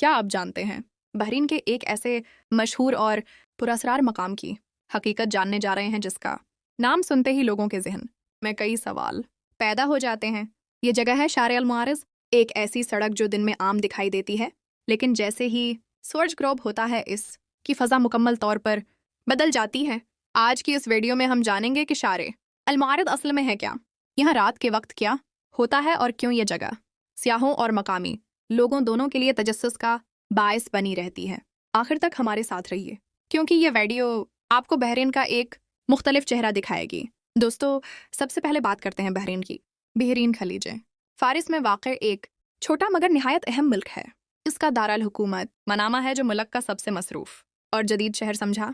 کیا آپ جانتے ہیں بحرین کے ایک ایسے مشہور اور پراسرار مقام کی حقیقت جاننے جا رہے ہیں جس کا نام سنتے ہی لوگوں کے ذہن میں کئی سوال پیدا ہو جاتے ہیں۔ یہ جگہ ہے شارع المعارض، ایک ایسی سڑک جو دن میں عام دکھائی دیتی ہے، لیکن جیسے ہی سورج غروب ہوتا ہے اس کی فضا مکمل طور پر بدل جاتی ہے۔ آج کی اس ویڈیو میں ہم جانیں گے کہ شارع المعارض اصل میں ہے کیا، یہاں رات کے وقت کیا ہوتا ہے اور کیوں یہ جگہ سیاحوں اور مقامی لوگوں دونوں کے لیے تجسس کا باعث بنی رہتی ہے۔ آخر تک ہمارے ساتھ رہیے کیونکہ یہ ویڈیو آپ کو بحرین کا ایک مختلف چہرہ دکھائے گی۔ دوستو، سب سے پہلے بات کرتے ہیں بحرین کی۔ بحرین خلیج فارس میں واقع ایک چھوٹا مگر نہایت اہم ملک ہے۔ اس کا دارالحکومت منامہ ہے جو ملک کا سب سے مصروف اور جدید شہر سمجھا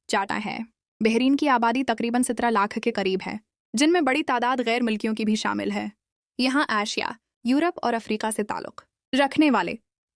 جاتا ہے۔ بحرین کی آبادی تقریباً 17 لاکھ کے قریب ہے، جن میں بڑی تعداد غیر ملکیوں کی بھی شامل ہے۔ یہاں ایشیا، یورپ اور افریقہ سے تعلق رکھنے والے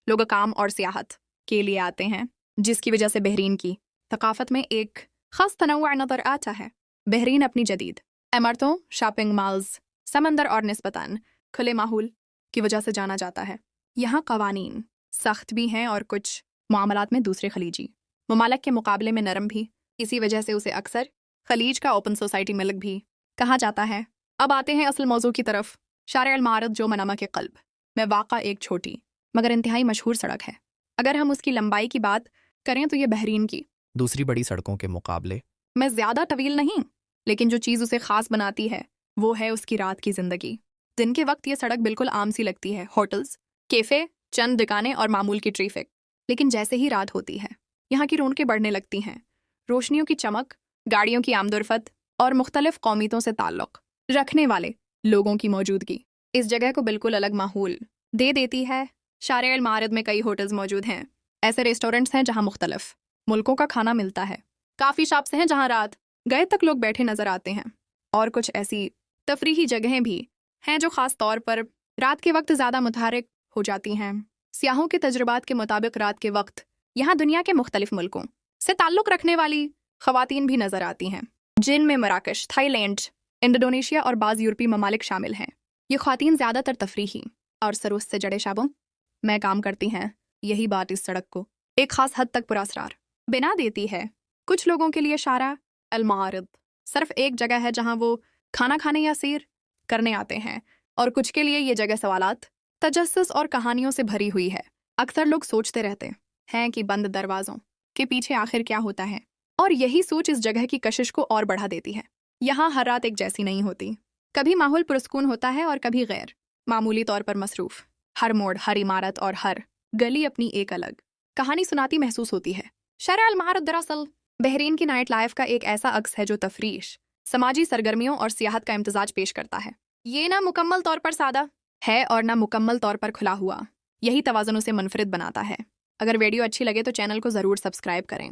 لوگ کام اور سیاحت کے لیے آتے ہیں، جس کی وجہ سے بحرین کی ثقافت میں ایک خاص تنوع نظر آتا ہے۔ بحرین اپنی جدید عمارتوں، شاپنگ مالز، سمندر اور نسبتاً کھلے ماحول کی وجہ سے جانا جاتا ہے۔ یہاں قوانین سخت بھی ہیں اور کچھ معاملات میں دوسرے خلیجی ممالک کے مقابلے میں نرم بھی، اسی وجہ سے اسے اکثر خلیج کا اوپن سوسائٹی ملک بھی کہا جاتا ہے۔ اب آتے ہیں اصل موضوع کی طرف۔ شارع المعارض جو منامہ کے قلب میں واقع ایک چھوٹی مگر انتہائی مشہور سڑک ہے۔ اگر ہم اس کی لمبائی کی بات کریں تو یہ بحرین کی دوسری بڑی سڑکوں کے مقابلے میں زیادہ طویل نہیں، لیکن جو چیز اسے خاص بناتی ہے وہ ہے اس کی رات کی زندگی۔ دن کے وقت یہ سڑک بالکل عام سی لگتی ہے، ہوٹلز، کیفے، چند دکانیں اور معمول کی ٹریفک۔ لیکن جیسے ہی رات ہوتی ہے یہاں کی رونقیں بڑھنے لگتی ہیں۔ روشنیوں کی چمک، گاڑیوں کی آمد و رفت اور مختلف قومیتوں سے تعلق رکھنے والے لوگوں کی موجودگی اس جگہ کو بالکل الگ ماحول دے دیتی ہے۔ شارع المعارض میں کئی ہوٹلز موجود ہیں، ایسے ریسٹورنٹس ہیں جہاں مختلف ملکوں کا کھانا ملتا ہے، کافی شاپس ہیں جہاں رات گئے تک لوگ بیٹھے نظر آتے ہیں، اور کچھ ایسی تفریحی جگہیں بھی ہیں جو خاص طور پر رات کے وقت زیادہ متحرک ہو جاتی ہیں۔ سیاحوں کے تجربات کے مطابق رات کے وقت یہاں دنیا کے مختلف ملکوں سے تعلق رکھنے والی خواتین بھی نظر آتی ہیں، جن میں مراکش، تھائی لینڈ، انڈونیشیا اور بعض یورپی ممالک شامل ہیں۔ یہ خواتین زیادہ تر تفریحی اور سروس سے جڑے شعبوں میں کام کرتی ہیں۔ یہی بات اس سڑک کو ایک خاص حد تک پراسرار بنا دیتی ہے۔ کچھ لوگوں کے لیے شارع المعارض صرف ایک جگہ ہے جہاں وہ کھانا کھانے یا سیر کرنے آتے ہیں، اور کچھ کے لیے یہ جگہ سوالات، تجسس اور کہانیوں سے بھری ہوئی ہے۔ اکثر لوگ سوچتے رہتے ہیں کہ بند دروازوں کے پیچھے آخر کیا ہوتا ہے، اور یہی سوچ اس جگہ کی کشش کو اور بڑھا دیتی ہے۔ یہاں ہر رات ایک جیسی نہیں ہوتی، کبھی ماحول پرسکون ہوتا ہے اور کبھی غیر معمولی طور پر مصروف۔ ہر موڑ، ہر عمارت اور ہر گلی اپنی ایک الگ کہانی سناتی محسوس ہوتی ہے۔ شارع المعارض دراصل بحرین کی نائٹ لائف کا ایک ایسا عکس ہے جو تفریح، سماجی سرگرمیوں اور سیاحت کا امتزاج پیش کرتا ہے۔ یہ نہ مکمل طور پر سادہ ہے اور نہ مکمل طور پر کھلا ہوا، یہی توازن اسے منفرد بناتا ہے۔ اگر ویڈیو اچھی لگے تو چینل کو ضرور سبسکرائب کریں۔